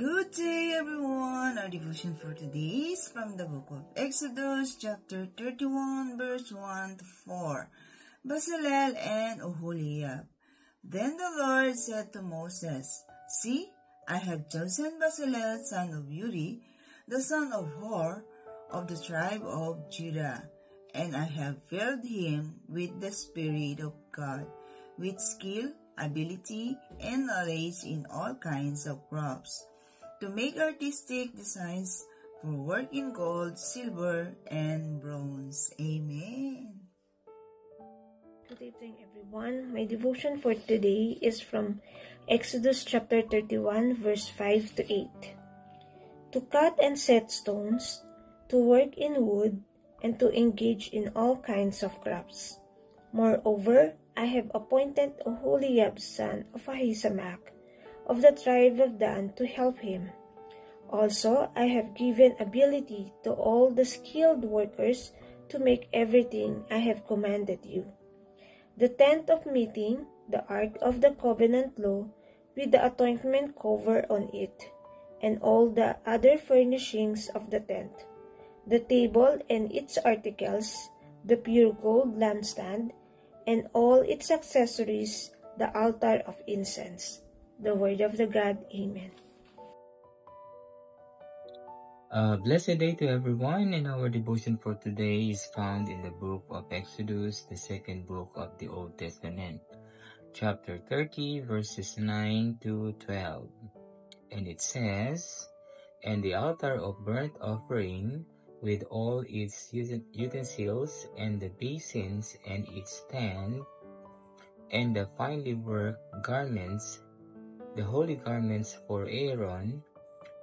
Good day, everyone. Our devotion for today is from the book of Exodus, chapter 31, verse 1 to 4. Bezalel and Oholiab. Then the Lord said to Moses, See, I have chosen Bezalel, son of Uri, the son of Hur, of the tribe of Judah, and I have filled him with the Spirit of God, with skill, ability, and knowledge in all kinds of crafts, to make artistic designs for work in gold, silver, and bronze. Amen. Good evening, everyone. My devotion for today is from Exodus chapter 31, verse 5 to 8. To cut and set stones, to work in wood, and to engage in all kinds of crafts. Moreover, I have appointed Oholiab son of Ahisamach, of the tribe of Dan, to help him. Also, I have given ability to all the skilled workers to make everything I have commanded you. The tent of meeting, the ark of the covenant law, with the atonement cover on it, and all the other furnishings of the tent, the table and its articles, the pure gold lampstand, and all its accessories, the altar of incense. The word of the God. Amen. Blessed day to everyone, and our devotion for today is found in the book of Exodus, the second book of the Old Testament, chapter 30, verses 9 to 12. And it says, And the altar of burnt offering, with all its utensils, and the basins, and its stand, and the finely worked garments, the holy garments for Aaron,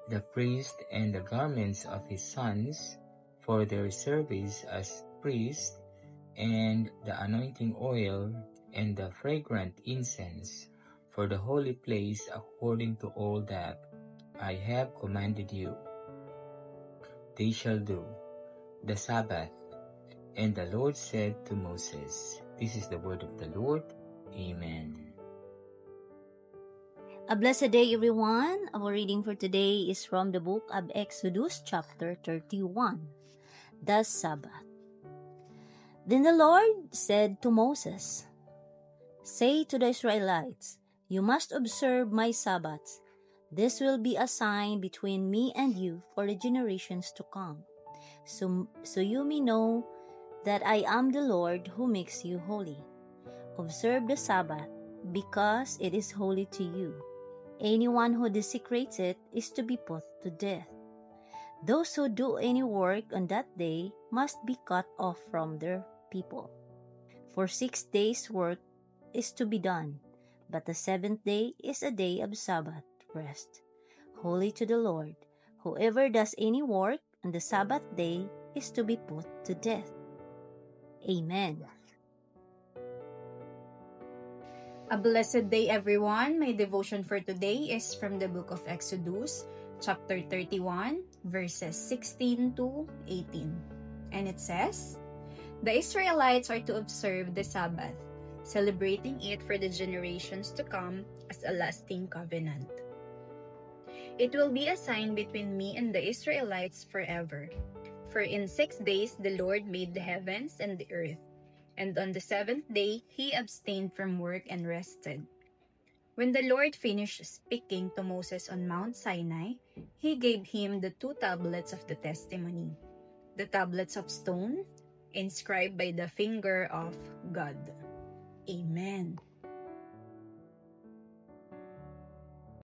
the priest, and the garments of his sons, for their service as priests, and the anointing oil, and the fragrant incense, for the holy place, according to all that I have commanded you. They shall do. The Sabbath. And the Lord said to Moses, This is the word of the Lord. Amen. A blessed day, everyone. Our reading for today is from the book of Exodus, chapter 31, the Sabbath. Then the Lord said to Moses, Say to the Israelites, You must observe my Sabbaths. This will be a sign between me and you for the generations to come, so you may know that I am the Lord who makes you holy. Observe the Sabbath, because it is holy to you. Anyone who desecrates it is to be put to death. Those who do any work on that day must be cut off from their people. For 6 days' work is to be done, but the seventh day is a day of Sabbath rest, holy to the Lord. Whoever does any work on the Sabbath day is to be put to death. Amen. A blessed day, everyone. My devotion for today is from the book of Exodus, chapter 31, verses 16 to 18. And it says, The Israelites are to observe the Sabbath, celebrating it for the generations to come as a lasting covenant. It will be a sign between me and the Israelites forever. For in 6 days the Lord made the heavens and the earth, and on the seventh day he abstained from work and rested. When the Lord finished speaking to Moses on Mount Sinai, he gave him the 2 tablets of the testimony, the tablets of stone, inscribed by the finger of God. Amen.